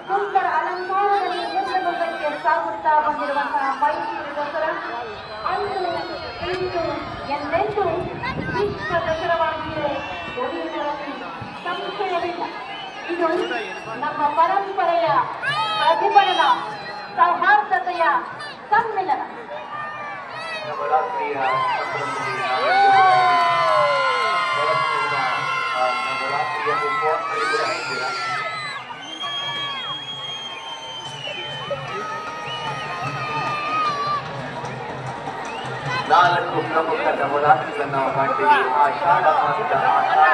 ಸುಂದರ ಅಲಂಕಾರದಲ್ಲಿ ನಿರ್ಗಮನಕ್ಕೆ ಸಾಗುತ್ತಾ ಬಂದಿರುವಂತಹ ಮೈಸೂರು ದಸರಾ ಅಂದು ಇಂದು ಎಂದೆಂದು ವಿಶ್ವ ದಸರವಾಗಿಯೇ ಉಳಿಯುವುದರಲ್ಲಿ ಸಂಶಯವಿಲ್ಲ. ಇದು ನಮ್ಮ ಪರಂಪರೆಯ ಪ್ರತಿಫಲನ, ಸೌಹಾರ್ದತೆಯ ಸಮ್ಮಿಲನ. ನವರಾತ್ರಿಯ ನಾಲ್ಕು ಪ್ರಮುಖ ನವರಾತ್ರಿಗಳನ್ನು ನಾವು ಕಾಣ್ತೀವಿ. ಆಷಾಢ ಮಾಸದ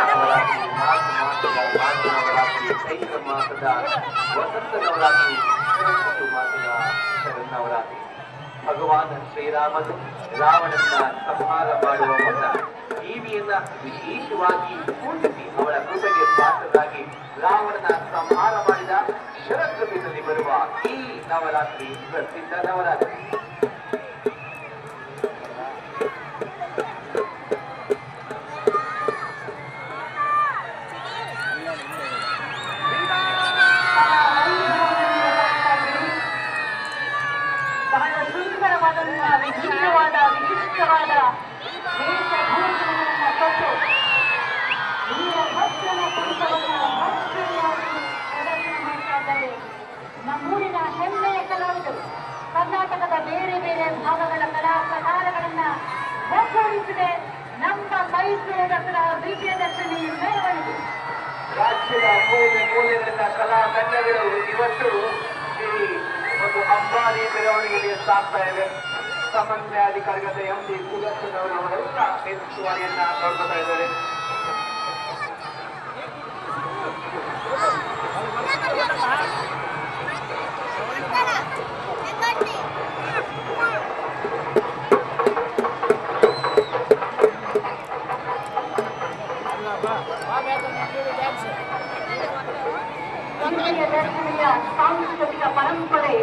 ನವರಾತ್ರಿ, ಮಾಘ ಮಾಸದ ನವರಾತ್ರಿ, ಚೈತ್ರ ಮಾಸದ ವಸಂತ ನವರಾತ್ರಿ ಮತ್ತು ಮಾಸದ ಶರನ್ನವರಾತ್ರಿ. ಭಗವಾನ್ ಶ್ರೀರಾಮನು ರಾವಣನ ಸಂಹಾರ ಮಾಡುವ ಮುನ್ನ ದೇವಿಯನ್ನ ವಿಶೇಷವಾಗಿ ಪೂಜಿಸಿ ಅವಳ ಕೃಪೆಗೆ ಪಾತ್ರರಾಗಿ ರಾವಣನ ಸಂಹಾರ ಮಾಡಿದ ಶರತ್ ಋತುವಿನಲ್ಲಿ ಬರುವ ಈ ನವರಾತ್ರಿ ಪ್ರಸಿದ್ಧ ನವರಾತ್ರಿ. ಬಹಳ ಸುಂದರವಾದಂತಹ ವಿಭಿನ್ನವಾದ ವಿಶಿಷ್ಟವಾದ ವೇಷಭೂಷಣಗಳನ್ನು ಕೊಟ್ಟು ವೀರಭದ್ರನ ಕುರಿತವನ್ನು ಭಕ್ತಿಯಾಗಿ ಪ್ರದರ್ಶನ ಮಾಡ್ತಾ ಇದ್ದಾರೆ ನಮ್ಮೂರಿನ ಹೆಮ್ಮೆಯ ಕಲಾವಿದರು. ಕರ್ನಾಟಕದ ಬೇರೆ ಬೇರೆ ಭಾಗಗಳ ಕಲಾ ಪ್ರಕಾರಗಳನ್ನ ಒಗ್ಗೂಡಿಸಿದೆ ನಮ್ಮ ಮೈಸೂರು ದಸರಾ ವಿಜಯದಶಮಿ ಮೆರವಣಿಗೆ. ರಾಜ್ಯದ ಮೂಲೆ ಮೂಲೆಗಳಿಂದ ಕಲಾ ತಂಡಗಳು ಇವತ್ತು ಈ ಒಂದು ಅಂಬಾರಿ ಮೆರವಣಿಗೆಗೆ ಸಾಗ್ತಾ ಇದೆ. ಸಮನ್ವಯಾಧಿಕಾರಿಗಳಾದ ಎಂ.ಡಿ. ಸುದರ್ಶನ್ ಅವರೆಲ್ಲ ನೇತೃತ್ವವಾಣಿಯನ್ನ ನೋಡ್ಕೊತಾ ಇದ್ದಾರೆ. ವಿಜಯದಶಮಿಯ ಸಾಂಸ್ಕೃತಿಕ ಪರಂಪರೆ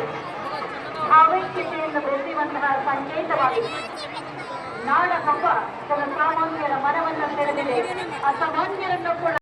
ಭಾವೈಕ್ಯತೆಯನ್ನು ಬೆಳೆಸುವಂತಹ ಸಂಕೇತವಾಗಿದೆ. ನಾಡ ಹಬ್ಬ ಜನಸಾಮಾನ್ಯರ ಮನವನ್ನು ಸೆಳೆದಿದೆ, ಅಸಾಮಾನ್ಯರನ್ನು ಕೂಡ